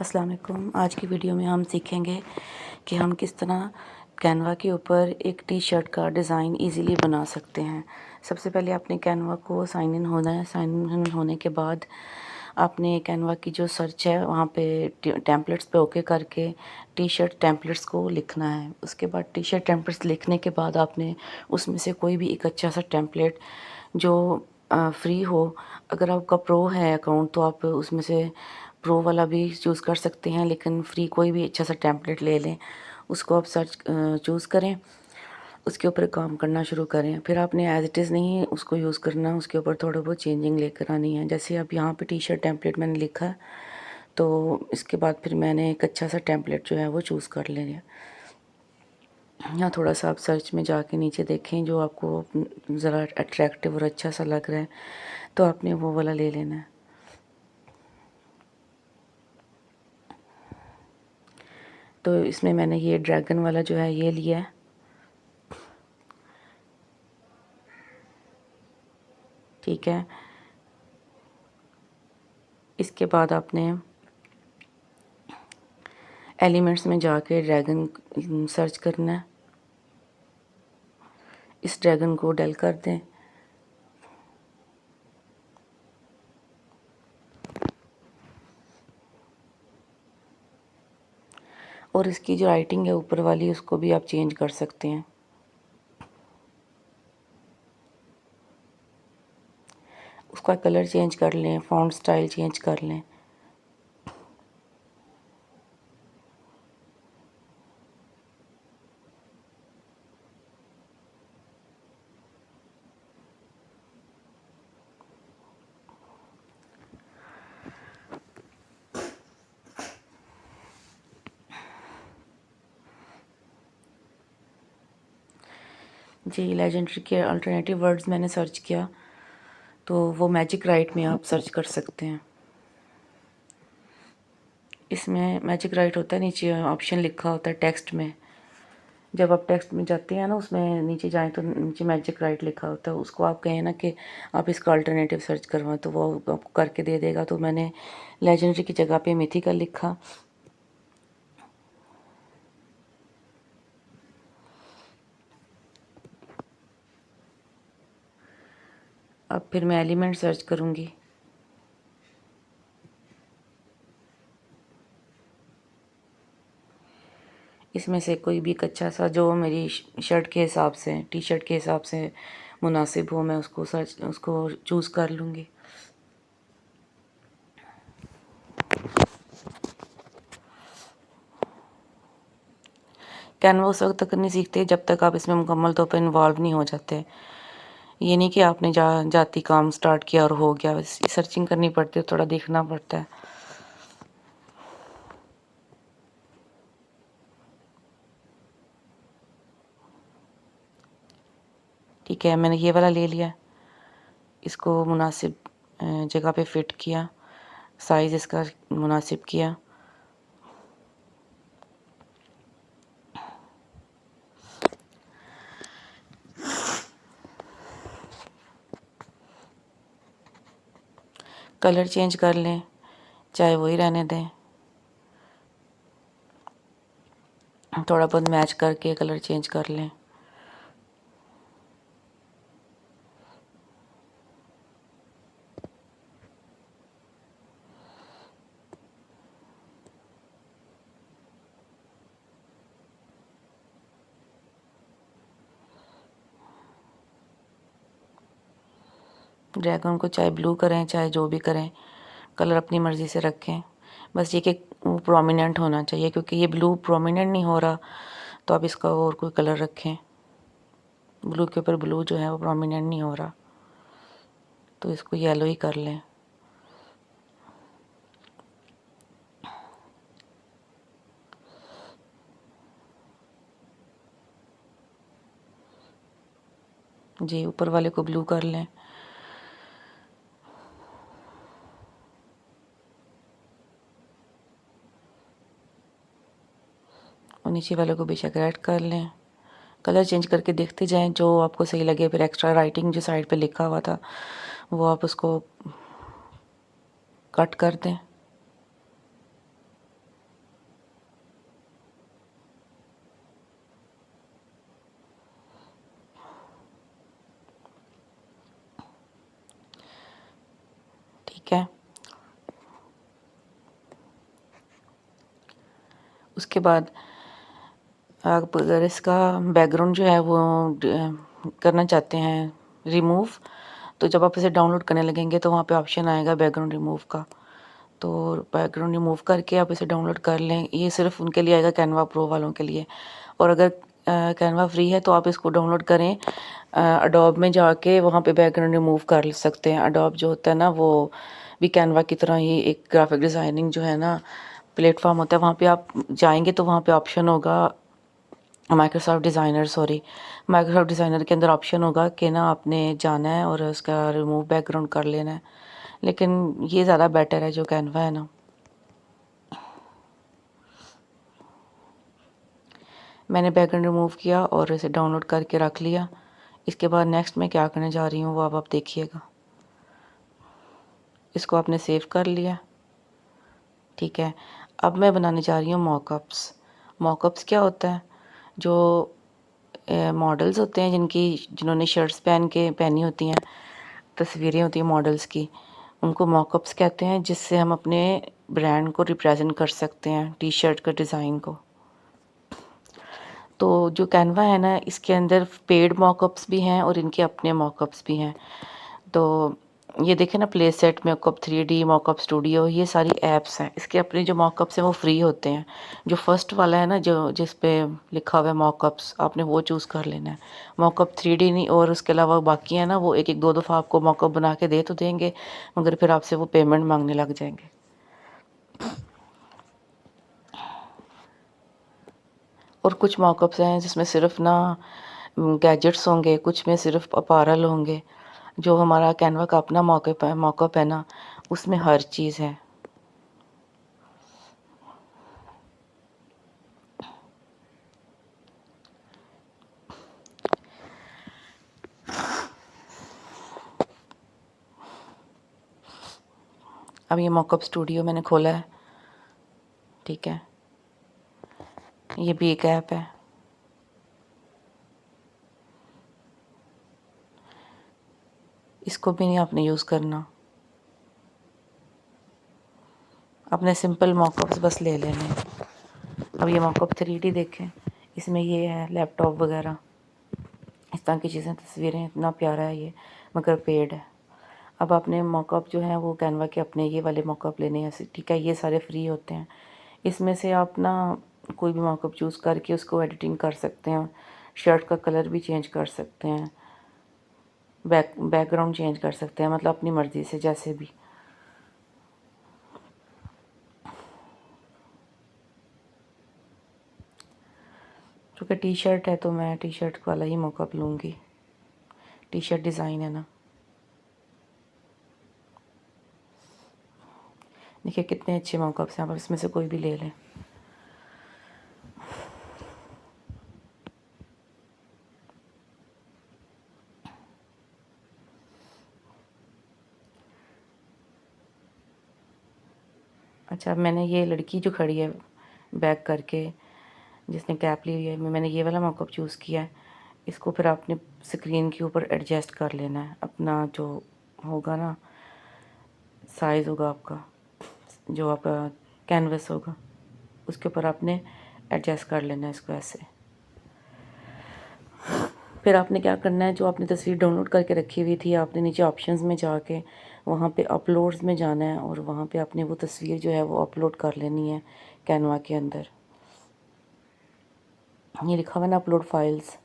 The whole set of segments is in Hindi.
अस्सलाम वालेकुम। आज की वीडियो में हम सीखेंगे कि हम किस तरह कैनवा के ऊपर एक टी शर्ट का डिज़ाइन इजीली बना सकते हैं। सबसे पहले आपने कैनवा को साइन इन होना है। साइन इन होने के बाद आपने कैनवा की जो सर्च है वहाँ पे टेम्पलेट्स पे ओके करके टी शर्ट टेम्पलेट्स को लिखना है। उसके बाद टी शर्ट टेम्पलेट्स लिखने के बाद आपने उसमें से कोई भी एक अच्छा सा टेम्पलेट जो फ्री हो, अगर आपका प्रो है अकाउंट तो आप उसमें से प्रो वाला भी चूज़ कर सकते हैं, लेकिन फ्री कोई भी अच्छा सा टेम्पलेट ले लें, उसको आप सर्च चूज़ करें, उसके ऊपर काम करना शुरू करें। फिर आपने एज़ इट इज़ नहीं उसको यूज़ करना, उसके ऊपर थोड़ा बहुत चेंजिंग लेकर आनी है। जैसे अब यहाँ पे टी शर्ट टेम्पलेट मैंने लिखा, तो इसके बाद फिर मैंने एक अच्छा सा टेम्पलेट जो है वो चूज़ कर लेना। यहाँ थोड़ा सा आप सर्च में जाके नीचे देखें जो आपको ज़रा अट्रैक्टिव और अच्छा सा लग रहा है, तो आपने वो वाला ले लेना है। तो इसमें मैंने ये ड्रैगन वाला जो है ये लिया है। ठीक है, इसके बाद आपने एलिमेंट्स में जाके ड्रैगन सर्च करना है। इस ड्रैगन को डल कर दें। और इसकी जो राइटिंग है ऊपर वाली उसको भी आप चेंज कर सकते हैं। उसका कलर चेंज कर लें, फॉन्ट स्टाइल चेंज कर लें। जी, लेजेंडरी के अल्टरनेटिव वर्ड्स मैंने सर्च किया, तो वो मैजिक राइट में आप सर्च कर सकते हैं। इसमें मैजिक राइट होता है, नीचे ऑप्शन लिखा होता है टेक्स्ट में। जब आप टेक्स्ट में जाते हैं ना, उसमें नीचे जाएं तो नीचे मैजिक राइट लिखा होता है। उसको आप कहें ना कि आप इसका अल्टरनेटिव सर्च करवाएं, तो वो आपको करके दे देगा। तो मैंने लेजेंडरी की जगह पे मिथिकल लिखा। अब फिर मैं एलिमेंट सर्च करूँगी। इसमें से कोई भी एक अच्छा सा जो मेरी शर्ट के हिसाब से, टी शर्ट के हिसाब से मुनासिब हो, मैं उसको चूज़ कर लूँगी। कैनवा उस वक्त तक नहीं सीखते जब तक आप इसमें मुकम्मल तौर पर इन्वॉल्व नहीं हो जाते। ये नहीं कि आपने जाती काम स्टार्ट किया और हो गया, बस सर्चिंग करनी पड़ती है, थोड़ा देखना पड़ता है। ठीक है, मैंने ये वाला ले लिया, इसको मुनासिब जगह पे फिट किया, साइज़ इसका मुनासिब किया। कलर चेंज कर लें, चाहे वही रहने दें, थोड़ा बहुत मैच करके कलर चेंज कर लें। ड्रैगन को चाहे ब्लू करें चाहे जो भी करें, कलर अपनी मर्ज़ी से रखें। बस ये कि वो प्रोमिनेंट होना चाहिए, क्योंकि ये ब्लू प्रोमिनेंट नहीं हो रहा, तो आप इसका और कोई कलर रखें। ब्लू के ऊपर ब्लू जो है वो प्रोमिनेंट नहीं हो रहा, तो इसको येलो ही कर लें। जी, ऊपर वाले को ब्लू कर लें। और नीचे वाले को बेशक ऐड कर लें। कलर चेंज करके देखते जाएं, जो आपको सही लगे। फिर एक्स्ट्रा राइटिंग जो साइड पे लिखा हुआ था वो आप उसको कट कर दें। ठीक है। उसके बाद आप अगर इसका बैकग्राउंड जो है वो करना चाहते हैं रिमूव, तो जब आप इसे डाउनलोड करने लगेंगे तो वहाँ पे ऑप्शन आएगा बैकग्राउंड रिमूव का। तो बैकग्राउंड रिमूव करके आप इसे डाउनलोड कर लें। ये सिर्फ उनके लिए आएगा कैनवा प्रो वालों के लिए। और अगर कैनवा फ्री है तो आप इसको डाउनलोड करें, अडोब में जाके वहाँ पे बैकग्राउंड रिमूव कर सकते हैं। अडोब जो होता है ना वो भी कैनवा की तरह ही एक ग्राफिक डिज़ाइनिंग जो है ना प्लेटफॉर्म होता है। वहाँ पे आप जाएंगे तो वहाँ पे ऑप्शन होगा माइक्रोसॉफ्ट डिज़ाइनर के अंदर ऑप्शन होगा कि ना आपने जाना है और उसका रिमूव बैकग्राउंड कर लेना है। लेकिन ये ज़्यादा बेटर है जो कैनवा है ना। मैंने बैकग्राउंड रिमूव किया और इसे डाउनलोड करके रख लिया। इसके बाद नेक्स्ट मैं क्या करने जा रही हूँ वो अब आप देखिएगा। इसको आपने सेव कर लिया, ठीक है। अब मैं बनाने जा रही हूँ मॉकअप्स। मॉकअप्स क्या होता है? जो मॉडल्स होते हैं जिन्होंने शर्ट्स पहनी होती हैं, तस्वीरें होती हैं मॉडल्स की, उनको मॉकअप्स कहते हैं, जिससे हम अपने ब्रांड को रिप्रेजेंट कर सकते हैं, टी शर्ट का डिज़ाइन को। तो जो कैनवा है ना इसके अंदर पेड मॉकअप्स भी हैं और इनके अपने मॉकअप्स भी हैं। तो ये देखें ना, play set mock-up, 3D mock-up studio, ये सारी ऐप्स हैं। इसके अपने जो मॉकअप्स हैं वो फ्री होते हैं। जो फर्स्ट वाला है ना जो जिस पे लिखा हुआ है मॉकअप्स, आपने वो चूज़ कर लेना है। मॉकअप 3D नहीं, और उसके अलावा बाकी है ना वो एक एक दो दफ़ा आपको मॉकअप बना के दे तो देंगे, मगर फिर आपसे वो पेमेंट मांगने लग जाएंगे। और कुछ मॉकअप्स हैं जिसमें सिर्फ ना गैजेट्स होंगे, कुछ में सिर्फ अपैरल होंगे। जो हमारा कैनवा का अपना मॉकअप है ना उसमें हर चीज़ है। अब ये मॉकअप स्टूडियो मैंने खोला है, ठीक है। ये भी एक ऐप है। इसको भी नहीं आपने यूज़ करना, अपने सिंपल मॉकअप्स बस ले लेने। अब ये मॉकअप 3D देखें, इसमें ये है लैपटॉप वगैरह, इस तरह की चीज़ें, तस्वीरें, इतना प्यारा है ये, मगर पेड है। अब आपने मॉकअप जो है वो कैनवा के अपने ये वाले मॉकअप लेने हैं, ठीक है। ये सारे फ्री होते हैं। इसमें से आप ना कोई भी मॉकअप चूज़ करके उसको एडिटिंग कर सकते हैं। शर्ट का कलर भी चेंज कर सकते हैं, बैकग्राउंड चेंज कर सकते हैं, मतलब अपनी मर्ज़ी से जैसे भी। क्योंकि टी शर्ट है तो मैं टी शर्ट वाला ही मॉकअप लूँगी। टी शर्ट डिज़ाइन है ना, देखिए कितने अच्छे मॉकअप्स हैं। आप इसमें से कोई भी ले लें। अच्छा, मैंने ये लड़की जो खड़ी है बैक करके, जिसने कैप ली हुई है, मैंने ये वाला मॉकअप चूज़ किया है। इसको फिर आपने स्क्रीन के ऊपर एडजस्ट कर लेना है, अपना जो होगा ना साइज़ होगा आपका, जो आपका कैनवस होगा उसके ऊपर आपने एडजस्ट कर लेना है इसको ऐसे। फिर आपने क्या करना है, जो आपने तस्वीर डाउनलोड करके रखी हुई थी, आपने नीचे ऑप्शंस में जाके वहाँ पे अपलोड्स में जाना है और वहाँ पे आपने वो तस्वीर जो है वो अपलोड कर लेनी है कैनवा के अंदर। ये लिखा हुआ है ना अपलोड फाइल्स।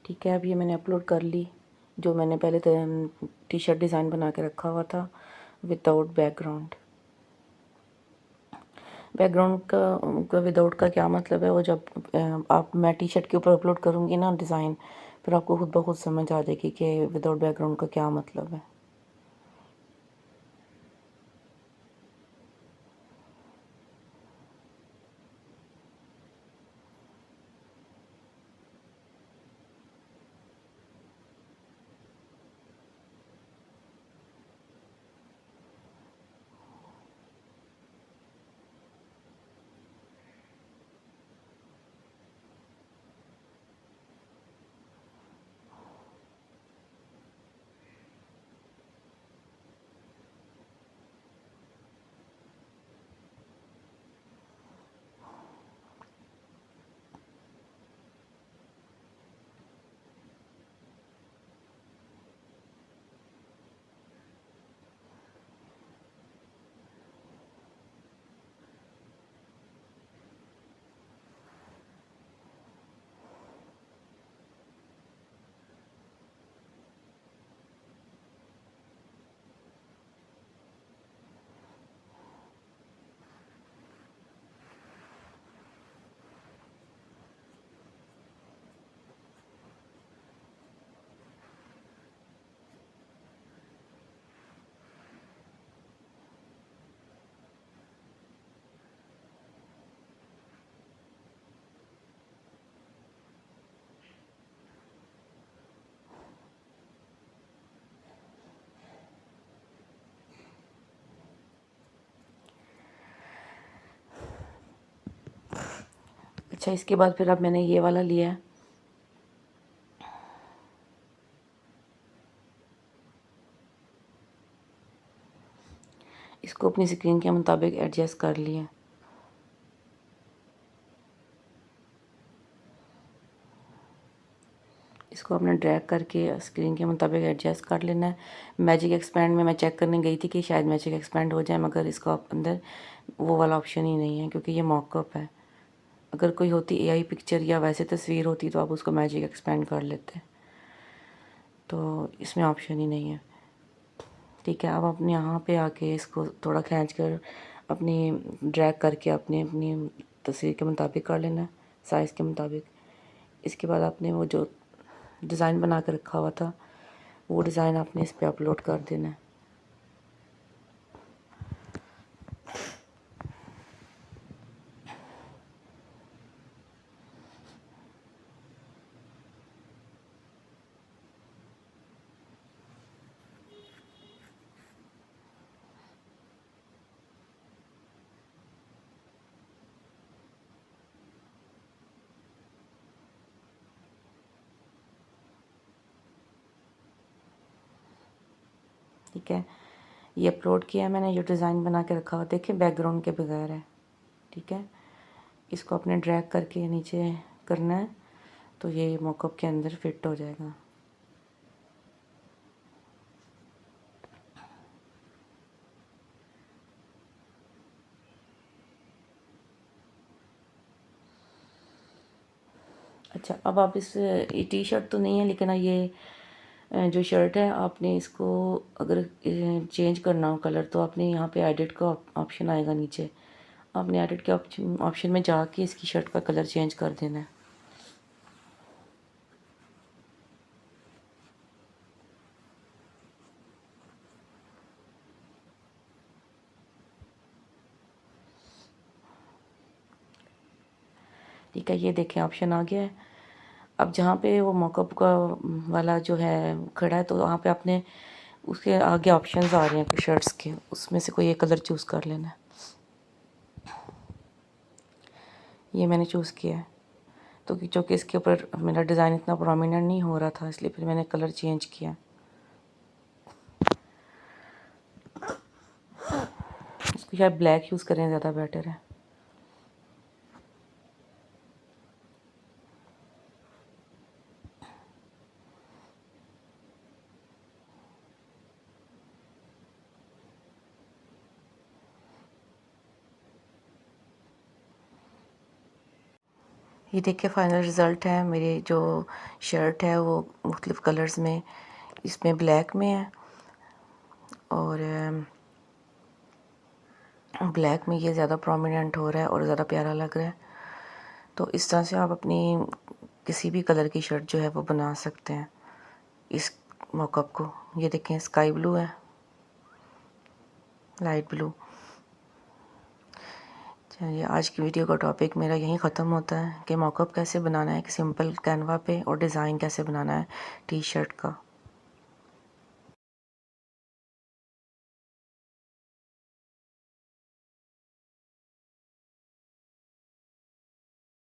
ठीक है, अब ये मैंने अपलोड कर ली, जो मैंने पहले टी शर्ट डिज़ाइन बना के रखा हुआ था विदाउट बैकग्राउंड। बैकग्राउंड का विदाउट का क्या मतलब है, वो जब मैं टी शर्ट के ऊपर अपलोड करूँगी ना डिज़ाइन, फिर आपको खुद ब खुद समझ आ जाएगी कि विदाउट बैकग्राउंड का क्या मतलब है। अच्छा, इसके बाद फिर अब मैंने ये वाला लिया है, इसको अपनी स्क्रीन के मुताबिक एडजस्ट कर लिया। इसको अपने ड्रैग करके स्क्रीन के मुताबिक एडजस्ट कर लेना है। मैजिक एक्सपैंड में मैं चेक करने गई थी कि शायद मैजिक एक्सपैंड हो जाए, मगर इसका अंदर वो वाला ऑप्शन ही नहीं है क्योंकि ये मॉकअप है। अगर कोई होती एआई पिक्चर या वैसे तस्वीर होती तो आप उसको मैजिक एक्सपैंड कर लेते, तो इसमें ऑप्शन ही नहीं है। ठीक है, अब अपने यहाँ पे आके इसको थोड़ा खींच कर अपनी ड्रैग करके अपनी अपनी तस्वीर के मुताबिक कर लेना, साइज़ के मुताबिक। इसके बाद आपने वो जो डिज़ाइन बना के रखा हुआ था वो डिज़ाइन आपने इस पे अपलोड कर देना है। ठीक है, ये अपलोड किया मैंने, ये डिज़ाइन बना के रखा हुआ देखिए बैकग्राउंड के बगैर है। ठीक है, इसको अपने ड्रैग करके नीचे करना है तो ये मॉकअप के अंदर फिट हो जाएगा। अच्छा, अब आप इस ये टी शर्ट तो नहीं है लेकिन ये जो शर्ट है आपने इसको अगर चेंज करना हो कलर तो आपने यहाँ पे एडिट का ऑप्शन आएगा नीचे, आपने एडिट के ऑप्शन में जाके इसकी शर्ट का कलर चेंज कर देना है। ठीक है, ये देखें ऑप्शन आ गया है। अब जहाँ पे वो मॉकअप का वाला जो है खड़ा है तो वहाँ पे आपने उसके आगे ऑप्शंस आ रहे हैं शर्ट्स के, उसमें से कोई एक कलर चूज़ कर लेना है। ये मैंने चूज़ किया है तो चूँकि इसके ऊपर मेरा डिज़ाइन इतना प्रोमिनेंट नहीं हो रहा था इसलिए फिर मैंने कलर चेंज किया। इसको शायद ब्लैक यूज़ करें ज़्यादा बेटर है। ये देखिए फाइनल रिज़ल्ट है, मेरी जो शर्ट है वो मुख्तलिफ़ कलर्स में, इसमें ब्लैक में है और ब्लैक में ये ज़्यादा प्रोमिनेंट हो रहा है और ज़्यादा प्यारा लग रहा है। तो इस तरह से आप अपनी किसी भी कलर की शर्ट जो है वो बना सकते हैं इस मॉकअप को। ये देखें स्काई ब्लू है, लाइट ब्लू। चलिए, आज की वीडियो का टॉपिक मेरा यहीं ख़त्म होता है कि मॉकअप कैसे बनाना है एक सिंपल कैनवा पे और डिज़ाइन कैसे बनाना है टी शर्ट का।